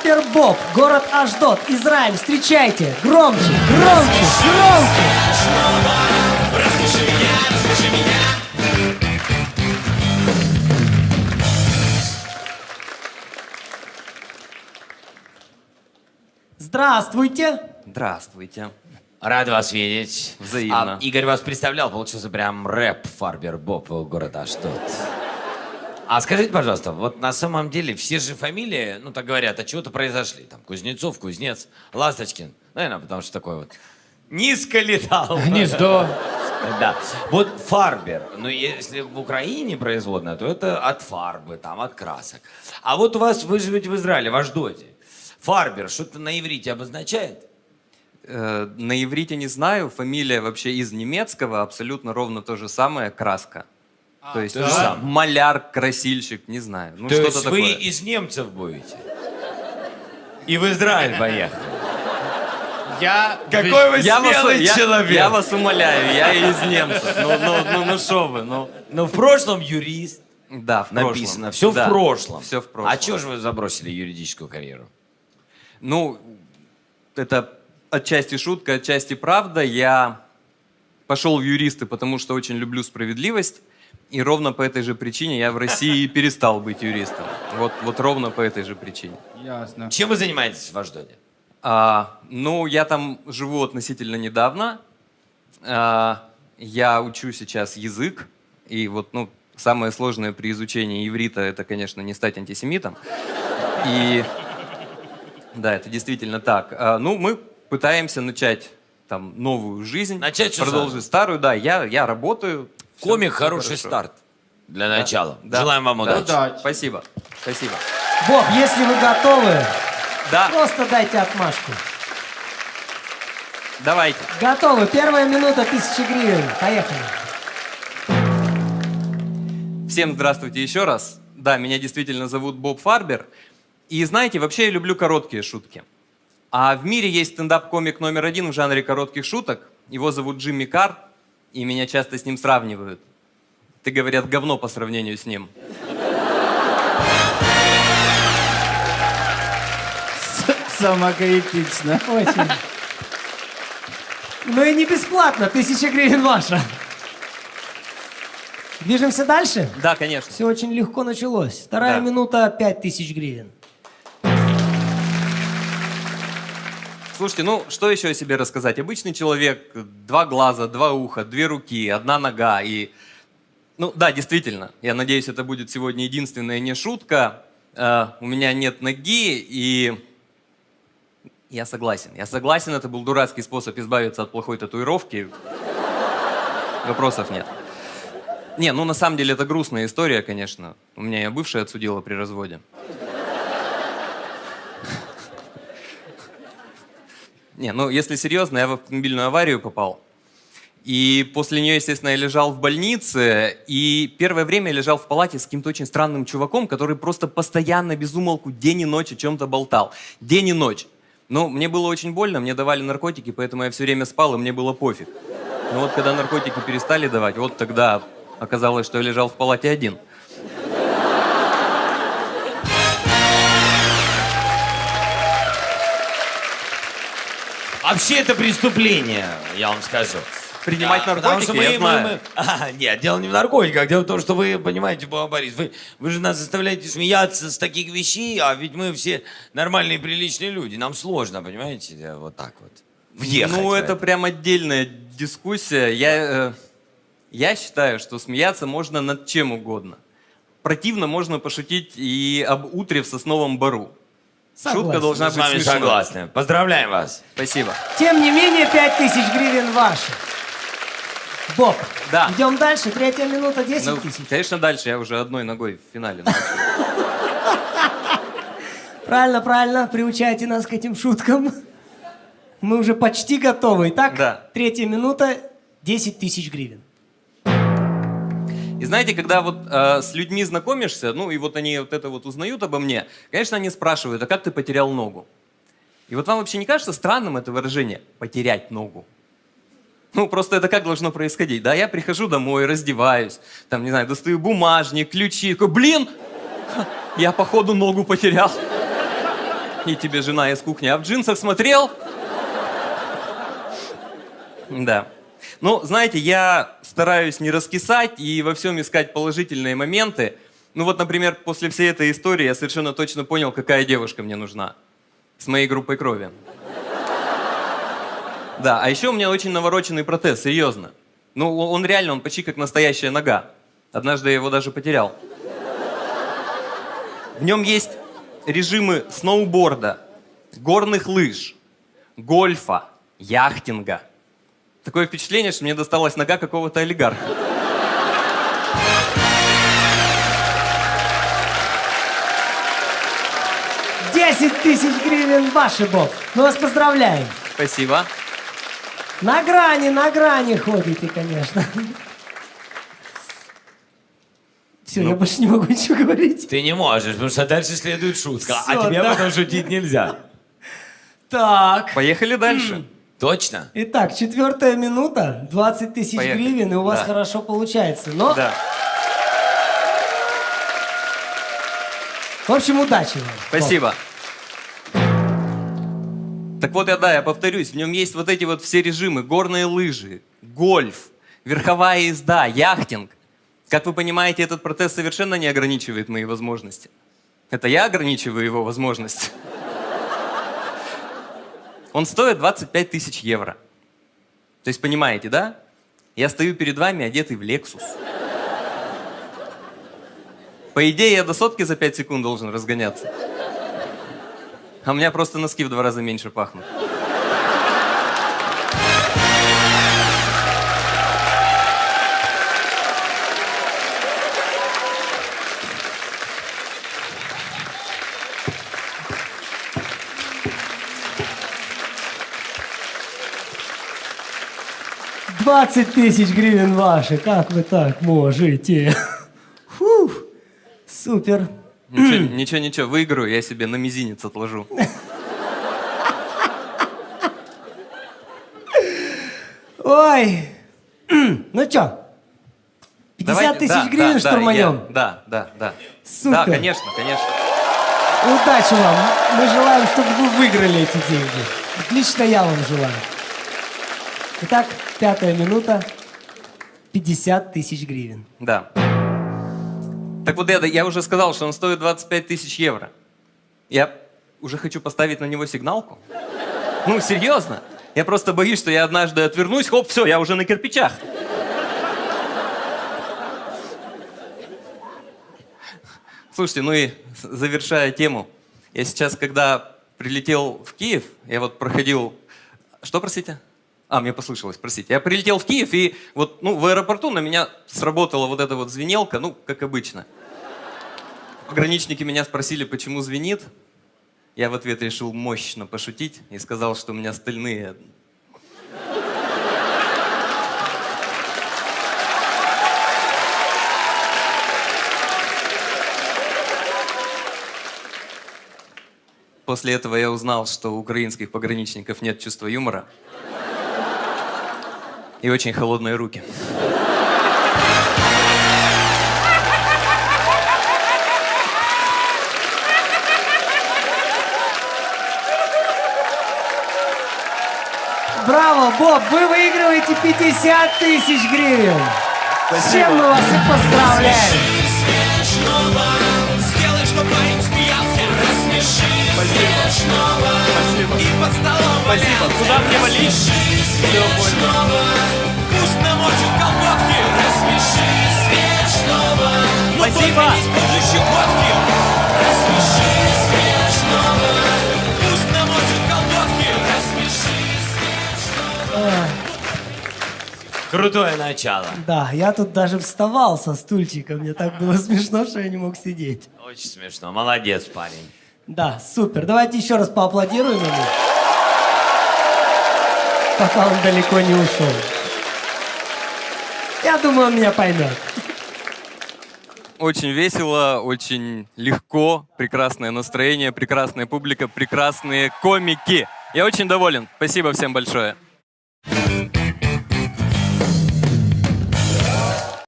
Фарбер Боб, город Ашдод, Израиль. Встречайте. Громче, громче, громче. Здравствуйте. Здравствуйте. Рад вас видеть. Взаимно. Игорь вас представлял, получился прям рэп Фарбер Боб, город Ашдод. А скажите, пожалуйста, вот на самом деле все же фамилии, ну так говорят, от чего-то произошли. Там Кузнецов, Кузнец, Ласточкин. Наверное, потому что такой вот низко летал. Гнездо. Да. Вот Фарбер, ну если в Украине производная, то это от фарбы, там от красок. А вот у вас, вы живете в Израиле, в Ашдоде. Фарбер что-то на иврите обозначает? На иврите не знаю, фамилия вообще из немецкого, абсолютно ровно то же самое, краска. То есть то же самое. маляр, красильщик, не знаю. Ну, То что-то есть такое. вы из немцев будете? И в Израиль поехали? Какой вы смелый человек! Я вас умоляю, я из немцев. Ну что вы, ну. Ну, в прошлом юрист. Да, в прошлом. Написано. Все Да, в прошлом. Все в прошлом. А чего же вы забросили юридическую карьеру? Ну, это отчасти шутка, отчасти правда. Я пошел в юристы, потому что очень люблю справедливость. И ровно по этой же причине я в России перестал быть юристом. Вот ровно по этой же причине. Ясно. Чем вы занимаетесь в Ашдоде? Ну, я там живу относительно недавно. Я учу сейчас язык. И вот, ну, самое сложное при изучении иврита — это, конечно, не стать антисемитом. И да, это действительно так. Ну, мы пытаемся начать там новую жизнь. Начать всё продолжить старую. Да, я работаю. Комик Всё хороший хорошо. старт для начала. Да, Желаем вам да. удачи. Удачи. Спасибо. Спасибо. Боб, если вы готовы, Да, просто дайте отмашку. давайте. Готовы. Первая минута, 1000 гривен. Поехали. Всем здравствуйте еще раз. Да, меня действительно зовут Боб Фарбер. И знаете, вообще я люблю короткие шутки. А в мире есть стендап-комик номер 1 в жанре коротких шуток. Его зовут Джимми Карр, и меня часто с ним сравнивают. Ты, говорят, говно по сравнению с ним. Самокритично. Очень. Ну и не бесплатно. 1000 гривен ваша. Движемся дальше? Да, конечно. Все очень легко началось. Вторая Да. минута, 5000 гривен. Слушайте, ну что еще о себе рассказать? Обычный человек, 2 глаза, 2 уха, 2 руки, 1 нога и... Ну да, действительно, я надеюсь, это будет сегодня единственная не шутка. У меня нет ноги и... Я согласен, это был дурацкий способ избавиться от плохой татуировки. Вопросов нет. Не, ну на самом деле это грустная история, конечно. У меня я бывшая отсудила при разводе. Не, ну если серьезно, я в автомобильную аварию попал. И после нее, естественно, я лежал в больнице. И первое время я лежал в палате с каким-то очень странным чуваком, который просто постоянно без умолку день и ночь о чем-то болтал. День и ночь. Ну, мне было очень больно, мне давали наркотики, поэтому я все время спал, и мне было пофиг. Но вот когда наркотики перестали давать, вот тогда оказалось, что я лежал в палате один. Вообще это преступление, я вам скажу. Принимать Да, потому наркотики, что я знаю. Нет, дело не в наркотиках. Дело в том, что вы понимаете, Борис, вы же нас заставляете смеяться с таких вещей, а ведь мы все нормальные, приличные люди. Нам сложно, понимаете, вот так вот въехать. Ну, в это прям отдельная дискуссия. Я считаю, что смеяться можно над чем угодно. Противно можно пошутить и об утре в сосновом бору. Согласен. Шутка должна Мы быть с вами смешной. согласны. Поздравляем вас. Спасибо. Тем не менее, 5000 гривен ваши. Боб, Да. идем дальше. Третья минута, 10 Ну, тысяч. конечно, дальше я уже одной ногой в финале. Правильно, правильно. Приучайте нас к этим шуткам. Мы уже почти готовы. Итак, Да. третья минута, 10 тысяч гривен. И знаете, когда вот с людьми знакомишься, ну и вот они вот это вот узнают обо мне, конечно, они спрашивают, а как ты потерял ногу? И вот вам вообще не кажется странным это выражение «потерять ногу»? Ну, просто это как должно происходить? Да, я прихожу домой, раздеваюсь, там, не знаю, достаю бумажник, ключи, такой, блин, я, походу, ногу потерял. И тебе жена из кухни, а в джинсах смотрел? Да. Ну, знаете, я стараюсь не раскисать и во всем искать положительные моменты. Ну вот, например, после всей этой истории я совершенно точно понял, какая девушка мне нужна. С моей группой крови. Да, а еще у меня очень навороченный протез, серьезно. Ну, он реально, он почти как настоящая нога. Однажды я его даже потерял. В нем есть режимы сноуборда, горных лыж, гольфа, яхтинга. Такое впечатление, что мне досталась нога какого-то олигарха. Десять тысяч гривен ваши, Боб. Мы вас поздравляем. Спасибо. На грани ходите, конечно. Все, я больше не могу ничего говорить. Ты не можешь, потому что дальше следует шутка, а Всё, тебе да. потом шутить нельзя. Так. Поехали дальше. Точно? Итак, 4-я минута, 20 тысяч Поехали. гривен, и у вас Да. хорошо получается. Но, Да. в общем, удачи вам. Спасибо. Так вот, я повторюсь, в нем есть вот эти вот все режимы. Горные лыжи, гольф, верховая езда, яхтинг. Как вы понимаете, этот протез совершенно не ограничивает мои возможности. Это я ограничиваю его возможности. Он стоит 25 тысяч евро. То есть, понимаете, да? Я стою перед вами, одетый в Lexus. По идее, я до сотки за 5 секунд должен разгоняться. А у меня просто носки в 2 раза меньше пахнут. «20 тысяч гривен ваши, как вы так можете?» Фух, супер. Ничего, выиграю, я себе на мизинец отложу. Ой, ну чё, 50 тысяч гривен штурманем? Да. Супер. Да, конечно. Удачи вам. Мы желаем, чтобы вы выиграли эти деньги. Лично я вам желаю. Итак, 5-я минута, 50 тысяч гривен. Да. Так вот, я уже сказал, что он стоит 25 тысяч евро. Я уже хочу поставить на него сигналку. Ну, серьезно. Я просто боюсь, что я однажды отвернусь, хоп, все, я уже на кирпичах. Слушайте, ну и завершая тему, я сейчас, когда прилетел в Киев, я вот проходил... Что, простите? Мне послышалось, простите. Я прилетел в Киев, и вот в аэропорту на меня сработала вот эта вот звенелка, как обычно. Пограничники меня спросили, почему звенит. Я в ответ решил мощно пошутить и сказал, что у меня стальные... После этого я узнал, что у украинских пограничников нет чувства юмора и очень холодные руки. Браво, Боб, вы выигрываете 50 тысяч гривен. С чем мы вас и поздравляем. Сделай, чтоб парень смеялся, рассмеши смешного. И под столом Спасибо. Куда мне валить? смешного. Пусть намочит колготки, рассмеши смешного. Спасибо. Будущих водки, рассмеши смешного. Пусть намочит колготки, рассмеши смешного. Крутое начало. Да, я тут даже вставал со стульчика. Мне так было смешно, что я не мог сидеть. Очень смешно. Молодец, парень. Да, супер. Давайте еще раз поаплодируем ему. Пока он далеко не ушел. Я думаю, он меня поймет. Очень весело, очень легко, прекрасное настроение, прекрасная публика, прекрасные комики. Я очень доволен. Спасибо всем большое.